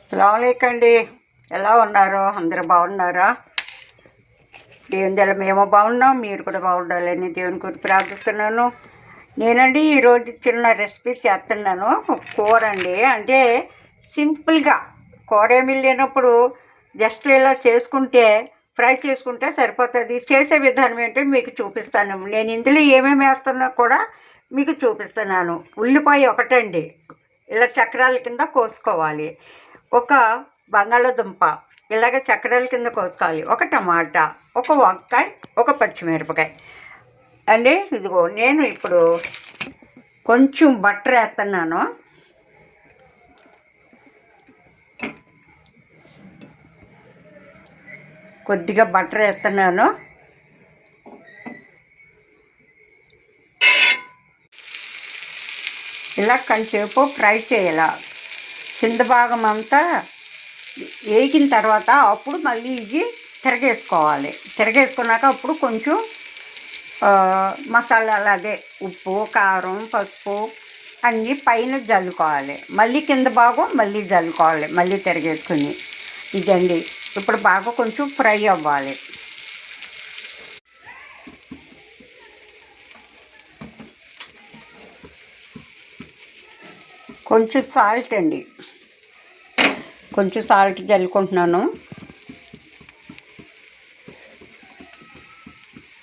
అస్సలాముఅలైకుం అండి. ఎలా ఉన్నారు? అందరూ బాగున్నారా? దేవుని దయ మేము బాగున్నాం, మీరు కూడా బాగుండాలని దేవుని గురించి ప్రార్థిస్తున్నాను. నేనండి ఈరోజు చిన్న రెసిపీ చేస్తున్నాను. కూర అండి, అంటే సింపుల్గా కూర ఏమీ లేనప్పుడు జస్ట్ ఇలా చేసుకుంటే ఫ్రై చేసుకుంటే సరిపోతుంది. చేసే విధానం ఏంటో మీకు చూపిస్తాను. నేను ఇందులో ఏమేమి వేస్తున్నా కూడా మీకు చూపిస్తున్నాను. ఉల్లిపాయ ఒకటండి, ఇలా చక్రాల కింద కోసుకోవాలి. ఒక బంగాళదుంప ఇలాగ చక్రాల కింద కోసుకోవాలి. ఒక టమాటా, ఒక వంకాయ, ఒక పచ్చిమిరపకాయ అండి. ఇదిగో నేను ఇప్పుడు కొంచెం బటర్ వేస్తున్నాను. కొద్దిగా బటర్ వేస్తున్నాను. ఇలా కొంచెంసేపు ఫ్రై చేయాలి. కింద భాగం అంతా వేగిన తర్వాత అప్పుడు మళ్ళీ ఇది తిరగేసుకోవాలి. తిరగేసుకున్నాక అప్పుడు కొంచెం మసాలాలు, అదే ఉప్పు, కారం, పసుపు అన్నీ పైన జల్లుకోవాలి. మళ్ళీ కింద భాగం మళ్ళీ జల్లుకోవాలి, మళ్ళీ తిరగేసుకుని. ఇదండి. ఇప్పుడు బాగా కొంచెం ఫ్రై అవ్వాలి. కొంచెం సాల్ట్ అండి, కొంచెం సాల్ట్ జల్లుకుంటున్నాను.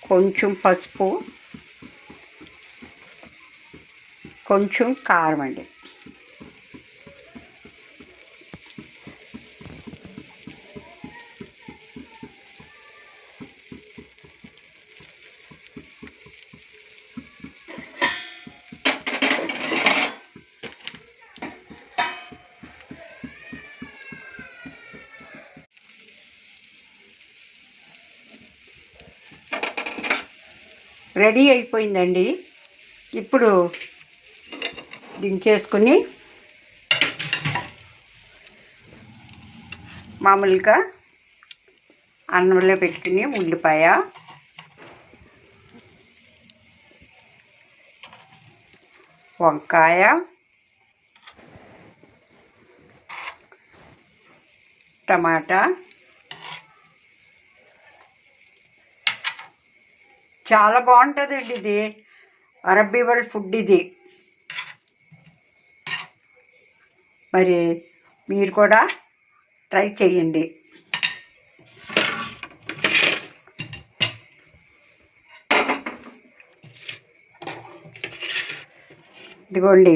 కొంచెం పసుపు, కొంచెం కారం అండి. రెడీ అయిపోయిందండి. ఇప్పుడు దించేసుకుని మామూలుగా అన్నంలో పెట్టుకుని ఉల్లిపాయ, వంకాయ, టమాటా, చాలా బాగుంటుందండి. ఇది అరబ్బీ వరల్డ్ ఫుడ్ ఇది. మరి మీరు కూడా ట్రై చేయండి. ఇదిగోండి,